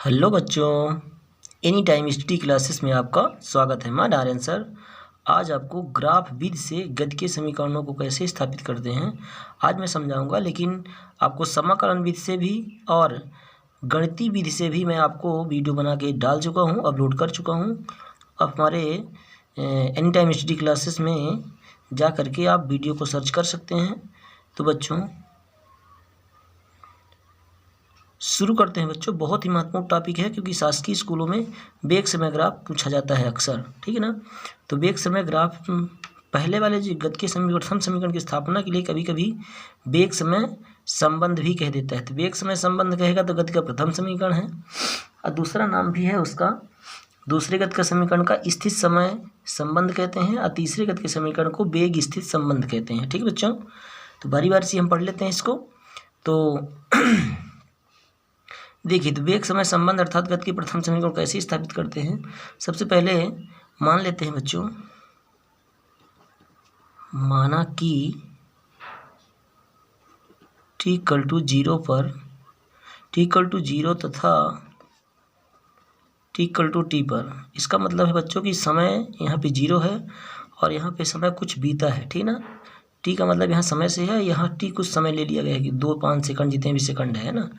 Hello बच्चों, any time study classes में आपका स्वागत है। मैं नारायण सर आज आपको ग्राफ विधि से गणितीय समीकरणों को कैसे स्थापित करते हैं आज मैं समझाऊंगा। लेकिन आपको समाकलन विधि से भी और गणितीय विधि से भी मैं आपको वीडियो बना के डाल चुका हूं, अपलोड कर चुका हूं। हमारे एनी टाइम स्टडी क्लासेस में जा करके आप वीडियो को सर्च कर सकते हैं। तो बच्चों शुरू करते हैं। बच्चों बहुत ही महत्वपूर्ण टॉपिक है क्योंकि शासकीय स्कूलों में वेग समय ग्राफ पूछा जाता है अक्सर, ठीक है ना। तो वेग समय ग्राफ पहले वाले जो गति के प्रथम समीकरण की स्थापना के लिए कभी कभी वेग समय संबंध भी कह देता है। तो वेग समय संबंध कहेगा तो गति का प्रथम समीकरण है, और दूसरा नाम भी है उसका, दूसरे गति का समीकरण का स्थित समय संबंध कहते हैं, और तीसरे गति के समीकरण को वेग स्थित संबंध कहते हैं। ठीक है बच्चों, तो बारी बारी से हम पढ़ लेते हैं इसको। तो देखिए, तो वेग समय संबंध अर्थात गति के प्रथम समीकरण को कैसे स्थापित करते हैं। सबसे पहले मान लेते हैं बच्चों, माना कि t इक्वल टू 0 पर t इक्वल टू 0 तथा t इक्वल टू t पर, इसका मतलब है बच्चों कि समय यहाँ पे 0 है और यहाँ पे समय कुछ बीता है, ठीक ना। t का मतलब यहाँ समय से है, यहाँ t कुछ समय ले लिया गया है कि 2-5 सेकंड जितने भी सेकंड है ना।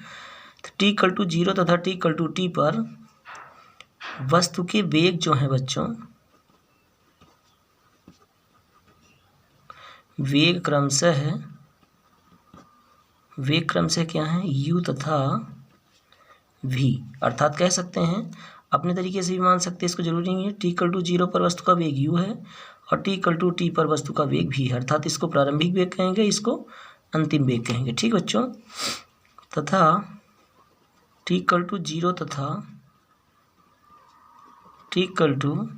तो t इक्वल टू 0 तथा t इक्वल टू t पर वस्तु के वेग जो है बच्चों, वेग क्रमशः क्या है, u तथा v। अर्थात कह सकते हैं, अपने तरीके से भी मान सकते हैं, इसको जरूरी नहीं है। t इक्वल टू 0 पर वस्तु का वेग u है और t इक्वल टू t पर वस्तु का वेग v है। अर्थात इसको प्रारंभिक वेग कहेंगे, इसको अंतिम वेग कहेंगे। ठीक बच्चों, तथा t इक्वल टू 0 तथा t इक्वल टू,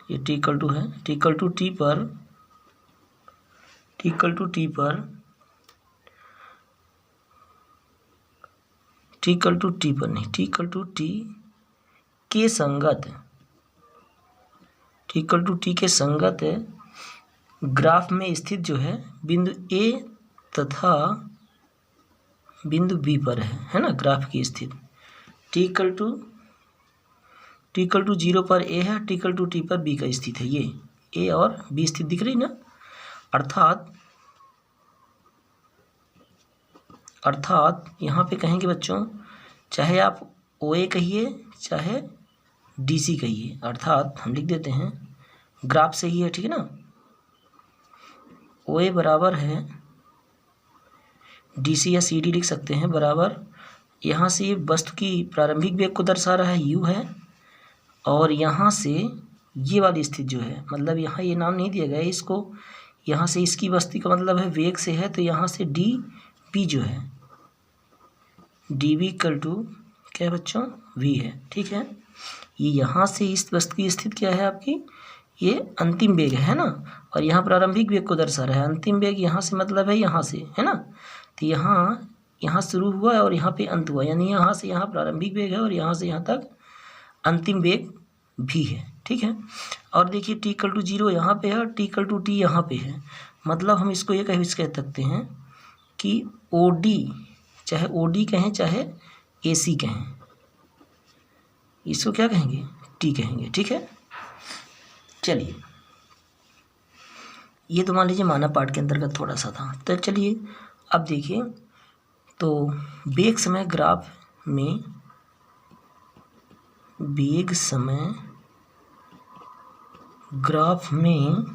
ये t इक्वल टू है, t इक्वल टू t पर t इक्वल टू t पर t इक्वल टू t पर नहीं, t इक्वल टू t के संगत, t इक्वल टू t के संगत ग्राफ में स्थित जो है बिंदु A तथा बिंदु B पर है ना, ग्राफ की स्थिति। t इक्वल टू 0 पर A है, t इक्वल टू t पर B का स्थित है। ये A और B स्थिति दिख रही ना। अर्थात यहाँ पे कहेंगे बच्चों, चाहे आप OA कहिए चाहे DC कहिए, अर्थात हम लिख देते हैं ग्राफ से ही है, ठीक है ना। OA बराबर है DC या CD लिख सकते हैं, बराबर यहाँ से ये वस्तु की प्रारंभिक वेग को दर्शा रहा है u है, और यहाँ से ये वाली स्थिति जो है, मतलब यहाँ ये नाम नहीं दिया गया है इसको, यहाँ से इसकी वस्तु का मतलब है वेग से है, तो यहाँ से dB जो है, dB इक्वल टू क्या है बच्चों, v है। ठीक है, ये यहाँ से इस वस्तु की स्थिति क्या है आपकी, ये अंतिम वेग है ना, और यहाँ प्रारंभिक वेग को दर्शा रहा है। अंतिम वेग यहाँ से मतलब है यहाँ से, है ना। तो यहाँ शुरू हुआ और यहाँ पे अंत हुआ, यानी यहाँ से यहाँ प्रारंभिक वेग है और यहाँ से यहाँ तक अंतिम वेग भी है। ठीक है, और देखिए t इक्वल टू 0 यहाँ पे है और t इक्वल टू t यहाँ पे है। मतलब हम इसको ये कह सकते हैं कि OD, चाहे OD कहें चाहे AC कहें, इसको क्या कहेंगे, t कहेंगे। ठीक है, चलिए ये तो मान लीजिए मानव पाठ के अंतर्गत थोड़ा सा था। तो चलिए अब देखिए, तो वेग समय ग्राफ में, वेग समय ग्राफ में,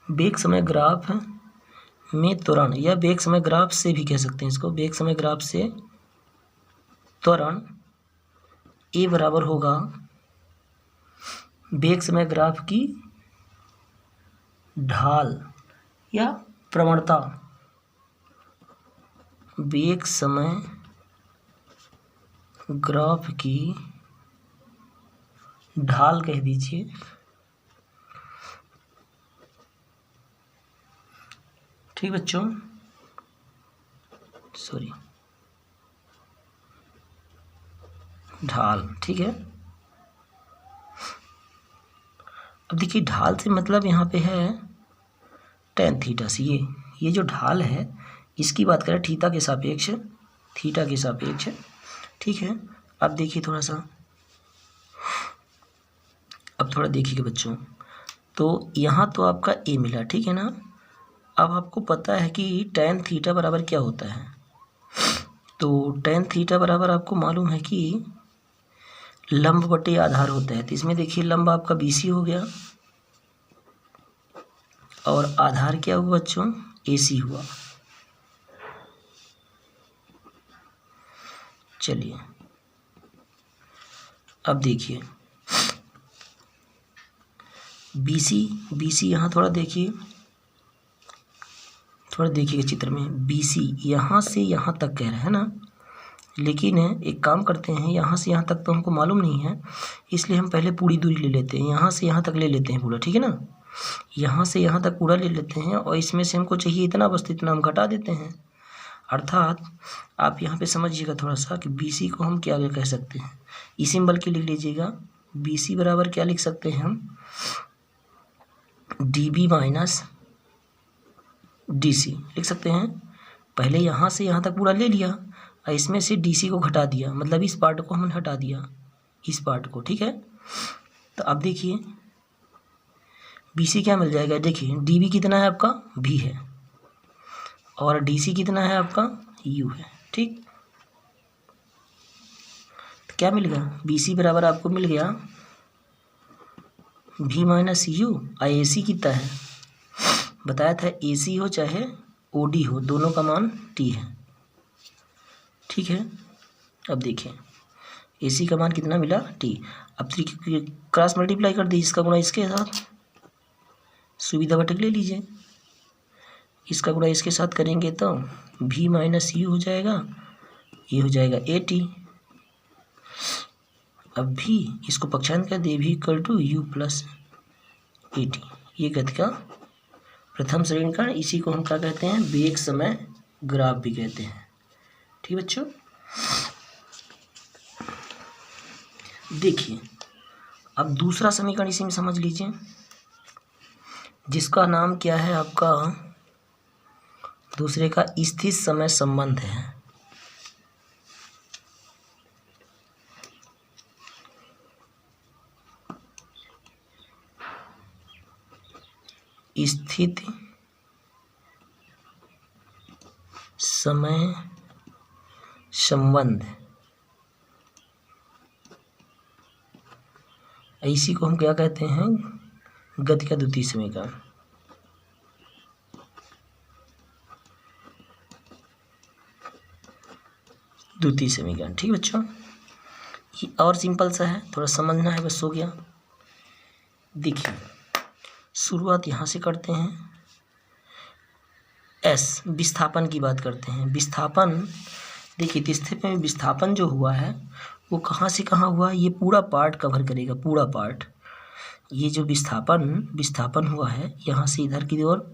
वेग समय ग्राफ में त्वरण, या वेग समय ग्राफ से भी कह सकते हैं इसको, वेग समय ग्राफ से त्वरण A बराबर होगा वेग समय ग्राफ की ढाल या प्रवणता। वेग समय ग्राफ की ढाल कह दीजिए, ठीक बच्चों, सॉरी, ढाल। ठीक है, अब देखिए ढाल से मतलब यहाँ पे है tan थीटा से, ये जो ढाल है इसकी बात करें थीटा के सापेक्ष, ठीक है। अब देखिए थोड़ा सा, अब थोड़ा देखिएगा बच्चों, तो यहाँ तो आपका ए मिला, ठीक है ना। अब आपको पता है कि tan थीटा बराबर क्या होता है, तो tan थीटा बराबर आपको मालूम है कि लंब बटे आधार होता है। तो इसमें देखिए लंब आपका BC हो गया और आधार क्या हुआ बच्चों, AC हुआ। चलिए अब देखिए BC यहाँ थोड़ा देखिए, थोड़ा देखिएगा चित्र में, BC यहाँ से यहाँ तक कह रहा है ना, लेकिन एक काम करते हैं, यहाँ से यहाँ तक तो हमको मालूम नहीं है, इसलिए हम पहले पूरी दूरी ले लेते हैं, यहाँ से यहाँ तक ले लेते हैं पूरा, ठीक है ना। यहाँ से यहाँ तक पूरा ले लेते हैं और इसमें से हमको चाहिए इतना, बस इतना हम घटा देते हैं। अर्थात आप यहाँ पे समझिएगा थोड़ा सा कि BC को हम क्या कह सकते हैं, इसी सिंबल के लिख लीजिएगा। BC बराबर क्या लिख सकते हैं हम, DB माइनस DC लिख सकते हैं। पहले यहाँ से यहाँ तक पूरा ले लिया और इसमें से DC को घटा दिया, मतलब इस पार्ट को हमने हटा दिया, इस पार्ट को, ठीक है। तो अब देखिए BC क्या मिल जाएगा, देखिए DB कितना है आपका, V है, और DC कितना है आपका, U है, ठीक। तो क्या मिल गया, BC बराबर आपको मिल गया V माइनस U, और AC कितना है, बताया था AC हो चाहे OD हो, दोनों का मान T है, ठीक है। अब देखिए AC का मान कितना मिला, T। अब क्रॉस मल्टीप्लाई कर दीजिए, इसका गुणा इसके साथ, सुविधा बटक ले लीजिए, इसका गुणा इसके साथ करेंगे तो V माइनस U हो जाएगा, ये हो जाएगा AT। अब भी इसको पक्षांतर कर दे, V equal to U plus AT, ये गति का प्रथम समीकरण, इसी को हम क्या कहते हैं, वेग समय ग्राफ भी कहते हैं, ठीक बच्चों। देखिए अब दूसरा समीकरण इसी में समझ लीजिए, जिसका नाम क्या है आपका, दूसरे का स्थिर समय संबंध है। स्थिति समय संबंध, इसी को हम क्या कहते हैं, गति का द्वितीय समीकरण। द्वितीय समीकरण, ठीक बच्चों। ये और सिंपल सा है, थोड़ा समझना है बस, हो गया। देखिए शुरुआत यहाँ से करते हैं, S विस्थापन की बात करते हैं। विस्थापन देखिए, इस स्थिति में विस्थापन जो हुआ है वो कहाँ से कहाँ हुआ, ये पूरा पार्ट कवर करेगा, पूरा पार्ट। ये जो विस्थापन हुआ है यहाँ से इधर की ओर,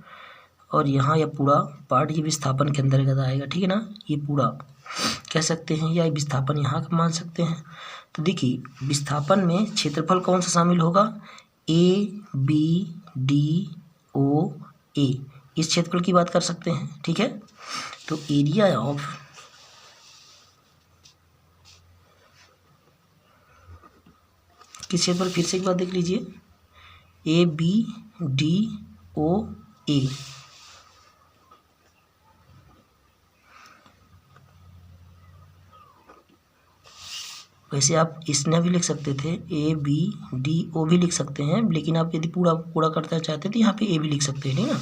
और यहाँ यह पूरा पार्ट ये विस्थापन के अंतर्गत आएगा, ठीक है ना। ये पूरा कह सकते हैं, या विस्थापन यहाँ का मान सकते हैं। तो देखिए विस्थापन में क्षेत्रफल कौन सा शामिल होगा, ABDOA, इस क्षेत्रफल की बात कर सकते हैं, ठीक है। तो एरिया ऑफ किस क्षेत्रफल, फिर से एक बार देख लीजिए, ABDOA, वैसे आप इसने भी लिख सकते थे, ABDO भी लिख सकते हैं, लेकिन आप यदि पूरा पूरा करना चाहते थे यहाँ पे A भी लिख सकते हैं, ठीक है ना।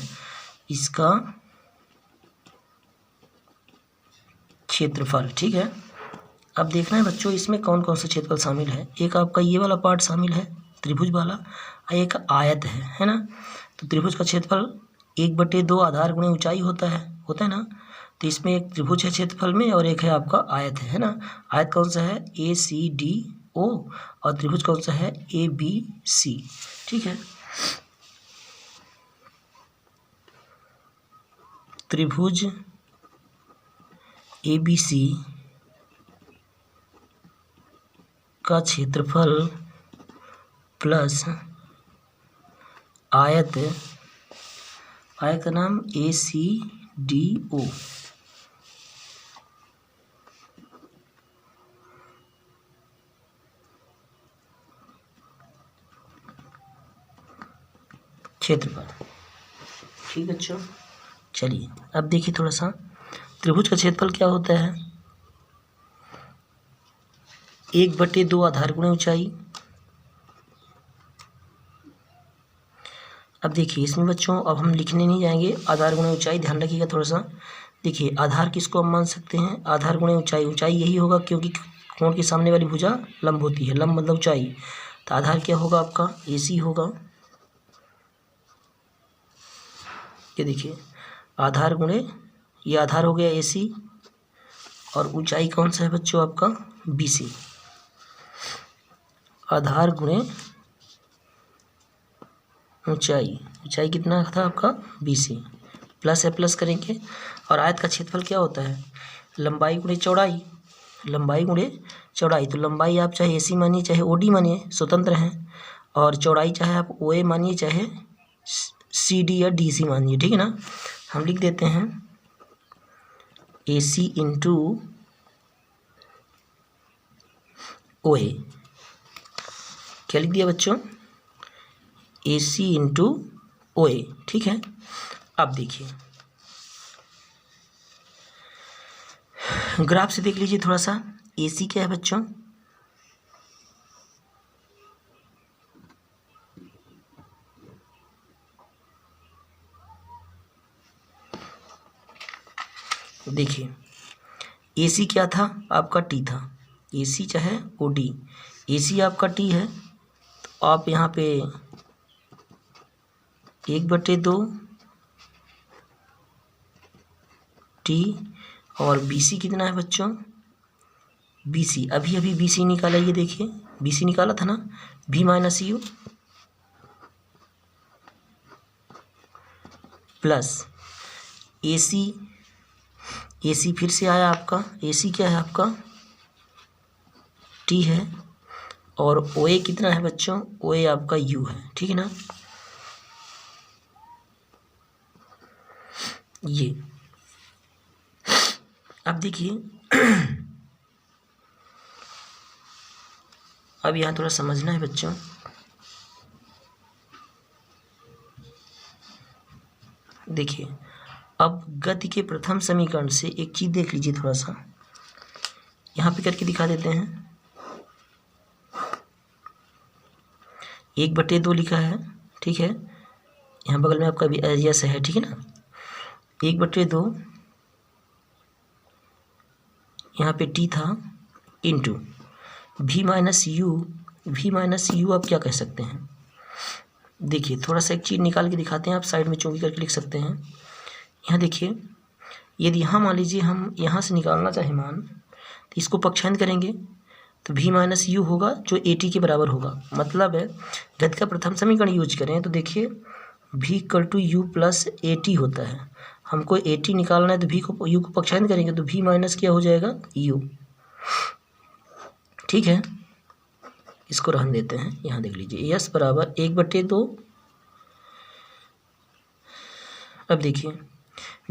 इसका क्षेत्रफल, ठीक है। अब देखना है बच्चों इसमें कौन कौन सा क्षेत्रफल शामिल है। एक आपका ये वाला पार्ट शामिल है, त्रिभुज वाला, और एक आयत है ना। तो त्रिभुज का क्षेत्रफल 1/2 आधार गुणे ऊंचाई होता है ना। तो इसमें एक त्रिभुज है क्षेत्रफल में, और एक है आपका आयत है ना। आयत कौन सा है, ACDO, और त्रिभुज कौन सा है, ABC, ठीक है। त्रिभुज ABC का क्षेत्रफल प्लस आयत का नाम ACDO, क्षेत्रफल। ठीक बच्चों, चलिए अब देखिए थोड़ा सा त्रिभुज का क्षेत्रफल क्या होता है। 1/2 आधार गुणे ऊंचाई। अब देखिए इसमें बच्चों अब हम लिखने नहीं जाएंगे, आधार गुणे ऊंचाई ध्यान रखिएगा थोड़ा सा। देखिए आधार किसको हम मान सकते हैं, आधार गुणे ऊंचाई। ऊंचाई यही होगा क्योंकि कोण के सामने वाली भुजा लंब होती है, लंब मतलब ऊंचाई। तो आधार क्या होगा आपका, AC होगा। ये देखिए आधार गुणे, ये आधार हो गया AC और ऊंचाई कौन सा है बच्चों आपका, BC। आधार गुणे ऊंचाई, ऊंचाई कितना था आपका, BC। प्लस है, प्लस करेंगे। और आयत का क्षेत्रफल क्या होता है, लंबाई गुणे चौड़ाई। लंबाई गुणे चौड़ाई, तो लंबाई आप चाहे AC मानिए चाहे OD मानिए, स्वतंत्र हैं। और चौड़ाई चाहे आप OA मानिए चाहे CD या DC मानिए, ठीक है ना। हम लिख देते हैं AC इंटू OA। क्या लिख दिया बच्चों, AC इंटू OA, ठीक है। अब देखिए ग्राफ से देख लीजिए थोड़ा सा, AC क्या है बच्चों, देखिए AC क्या था आपका, T था। AC चाहे OD, AC आपका T है, तो आप यहाँ पे 1/2 T और BC कितना है बच्चों, BC अभी अभी BC निकाला, ये देखिए BC निकाला था ना, B minus U plus AC फिर से आया आपका, AC क्या है आपका, T है। और OA कितना है बच्चों, OA आपका U है, ठीक है ना। ये अब देखिए अब यहाँ थोड़ा समझना है बच्चों। देखिए अब गति के प्रथम समीकरण से एक चीज़ देख लीजिए थोड़ा सा, यहाँ पे करके दिखा देते हैं। 1/2 लिखा है, ठीक है। यहाँ बगल में आपका भी यस है, ठीक है ना। 1/2 यहाँ पे T था इंटू V माइनस यू आप क्या कह सकते हैं। देखिए थोड़ा सा एक चीज़ निकाल के दिखाते हैं, आप साइड में चौकी करके लिख सकते हैं। यहाँ देखिए यदि यहाँ मान लीजिए हम यहाँ से निकालना चाहे मान, तो इसको पक्षांतर करेंगे तो V माइनस यू होगा जो AT के बराबर होगा। मतलब है गति का प्रथम समीकरण यूज करें तो देखिए V equal to U plus AT होता है। हमको AT निकालना है तो V को U को पक्षांतर करेंगे तो V माइनस क्या हो जाएगा, U, ठीक है। इसको रहने देते हैं, यहाँ देख लीजिए यस बराबर 1/2। अब देखिए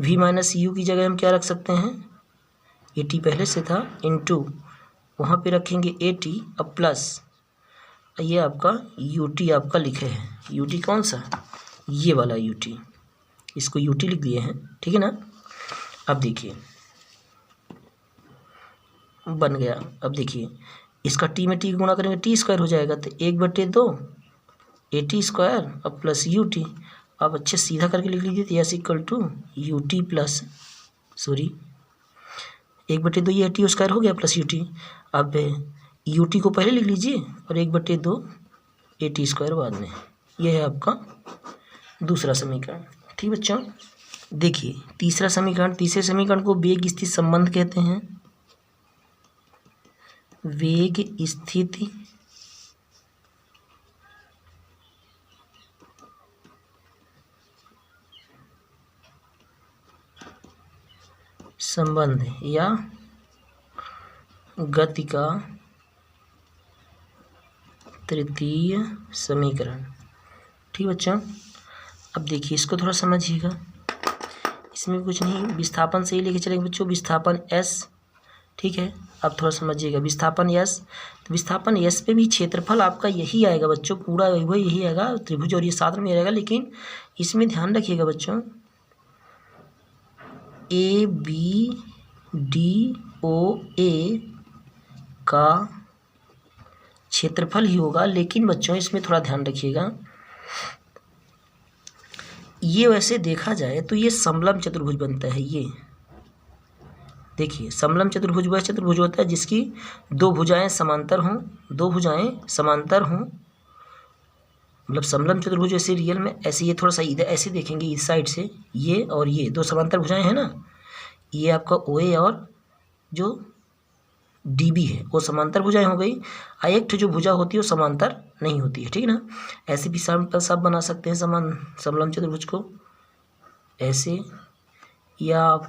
V माइनस U की जगह हम क्या रख सकते हैं, AT पहले से था इंटू वहाँ पे रखेंगे AT, अब प्लस ये आपका UT आपका लिखे हैं। UT कौन सा, ये वाला UT, इसको UT लिख दिए हैं, ठीक है ना। अब देखिए बन गया। अब देखिए इसका T में T गुणा करेंगे T² हो जाएगा, तो 1/2 AT स्क्वायर अब प्लस UT। अब अच्छे सीधा करके लिख लीजिए, तो S equal to UT plus 1/2 ये AT² हो गया प्लस UT। अब UT को पहले लिख लीजिए और 1/2 AT² बाद में। यह है आपका दूसरा समीकरण, ठीक बच्चों। देखिए तीसरा समीकरण, तीसरे समीकरण को वेग स्थिति संबंध कहते हैं। वेग स्थिति संबंध या गति का तृतीय समीकरण, ठीक बच्चों। अब देखिए इसको थोड़ा समझिएगा, इसमें कुछ नहीं, विस्थापन से ही लेके चलेंगे बच्चों। विस्थापन S ठीक है। अब थोड़ा समझिएगा विस्थापन यस, तो विस्थापन यस पे भी क्षेत्रफल आपका यही आएगा बच्चों, पूरा वही यही आएगा त्रिभुज, और ये साथ में रहेगा। लेकिन इसमें ध्यान रखिएगा बच्चों, ए बी डी ओ ए का क्षेत्रफल ही होगा। लेकिन बच्चों इसमें थोड़ा ध्यान रखिएगा, ये वैसे देखा जाए तो ये समलंब चतुर्भुज बनता है। ये देखिए समलंब चतुर्भुज वह चतुर्भुज होता है जिसकी दो भुजाएं समांतर हों, दो भुजाएं समांतर हों, मतलब समलंब चतुर्भुज ऐसे रियल में ऐसे, ये थोड़ा सा इधर ऐसे देखेंगे इस साइड से, ये और ये दो समांतर भुजाएं हैं ना, ये आपका ओ ए और जो डी बी है वो समांतर भुजाएं हो गई। एक जो भुजा होती है वो समांतर नहीं होती है, ठीक है ना। ऐसे भी सब बना सकते हैं समलंब चतुर्भुज को ऐसे, या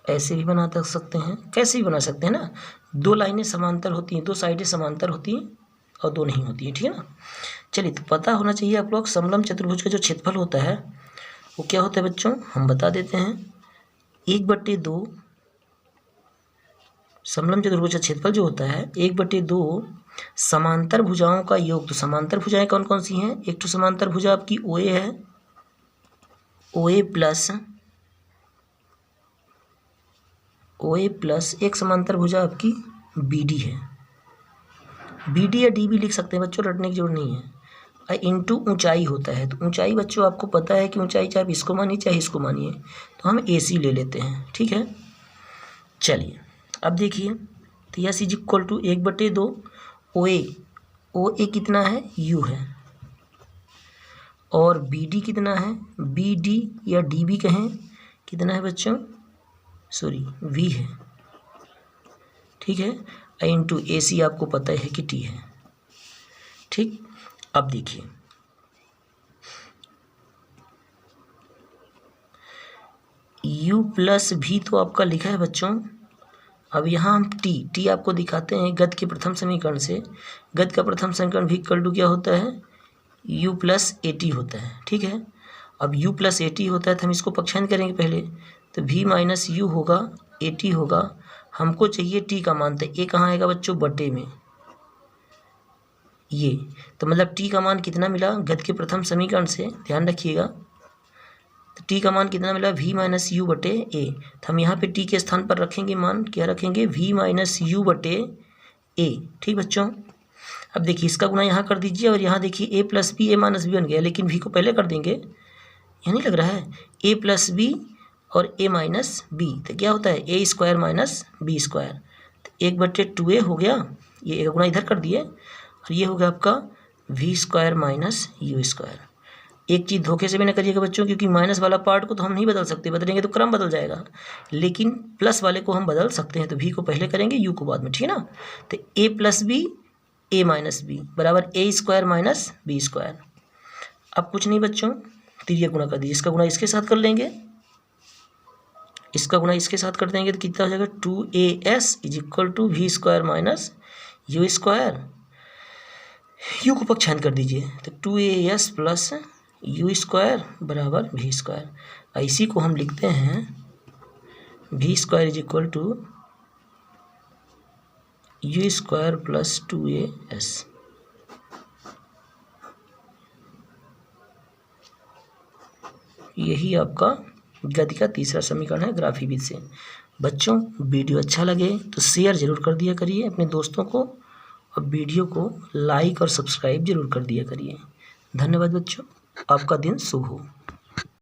ऐसे भी बना सकते हैं, कैसे भी बना सकते हैं ना। दो लाइनें समांतर होती हैं, दो साइडें समांतर होती हैं और दो नहीं होती हैं, ठीक है ना। चलिए, तो पता होना चाहिए आप लोग समलंब चतुर्भुज का जो क्षेत्रफल होता है वो क्या होता है बच्चों, हम बता देते हैं। 1/2 समलंब चतुर्भुज का क्षेत्रफल जो होता है 1/2 समांतर भुजाओं का योग। तो समांतर भुजाएं कौन कौन सी हैं, एक तो समांतर भुजा आपकी ओ ए है, ओ ए प्लस एक समांतर भुजा आपकी बी डी है। बी डी या डी भी लिख सकते हैं बच्चों, रटने की जरूरत नहीं है। इंटू ऊंचाई होता है, तो ऊंचाई बच्चों आपको पता है कि ऊंचाई चाहे इसको मानिए चाहे इसको मानिए, तो हम ए सी ले लेते हैं, ठीक है। चलिए अब देखिए, तो यस इज इक्वल टू 1/2 ओ ए कितना है, यू है, और बी डी कितना है, बी डी या डी बी कहें कितना है बच्चों, सॉरी वी है, ठीक है। इंटू ए सी आपको पता है कि टी है, ठीक। अब देखिए u प्लस भी तो आपका लिखा है बच्चों। अब यहाँ हम टी आपको दिखाते हैं गति के प्रथम समीकरण से। गति का प्रथम समीकरण v इक्वल टू क्या होता है, u प्लस ए टी होता है, ठीक है। अब u प्लस ए टी होता है तो हम इसको पक्षांतर करेंगे पहले, तो v माइनस यू होगा, ए टी होगा। हमको चाहिए t का मान, तो ए कहाँ आएगा बच्चों, बटे में ये, तो मतलब t का मान कितना मिला गति के प्रथम समीकरण से, ध्यान रखिएगा। तो t का मान कितना मिला, v माइनस यू बटे ए। तो हम यहाँ पे t के स्थान पर रखेंगे मान, क्या रखेंगे, v माइनस यू बटे ए, ठीक बच्चों। अब देखिए इसका गुना यहाँ कर दीजिए, और यहाँ देखिए a plus B, A minus B बन गया, लेकिन v को पहले कर देंगे, यहाँ नहीं लग रहा है, a प्लस बी और a माइनस बी, तो क्या होता है a square minus B square, तो 1/2a हो गया, ये एक गुना इधर कर दिए, और ये हो गया आपका v square minus U square. एक चीज़ धोखे से भी ना करिएगा बच्चों, क्योंकि माइनस वाला पार्ट को तो हम नहीं बदल सकते, बदलेंगे तो क्रम बदल जाएगा, लेकिन प्लस वाले को हम बदल सकते हैं। तो v को पहले करेंगे, u को बाद में, ठीक है ना। तो a plus B, A minus B बराबर a square minus B square. अब कुछ नहीं बच्चों, तिरिया गुना कर दीजिए, इसका गुना इसके साथ कर लेंगे, इसका गुना इसके साथ कर देंगे, तो कितना हो जाएगा 2as is equal to V square minus U square. U को पक्षांतर कर दीजिए, तो 2as प्लस यू स्क्वायर बराबर वी स्क्वायर। इसी को हम लिखते हैं V square is equal to U square plus 2as। यही आपका गति का तीसरा समीकरण है ग्राफी विधि से। बच्चों वीडियो अच्छा लगे तो शेयर जरूर कर दिया करिए अपने दोस्तों को, और वीडियो को लाइक और सब्सक्राइब जरूर कर दिया करिए। धन्यवाद बच्चों, आपका दिन शुभ हो।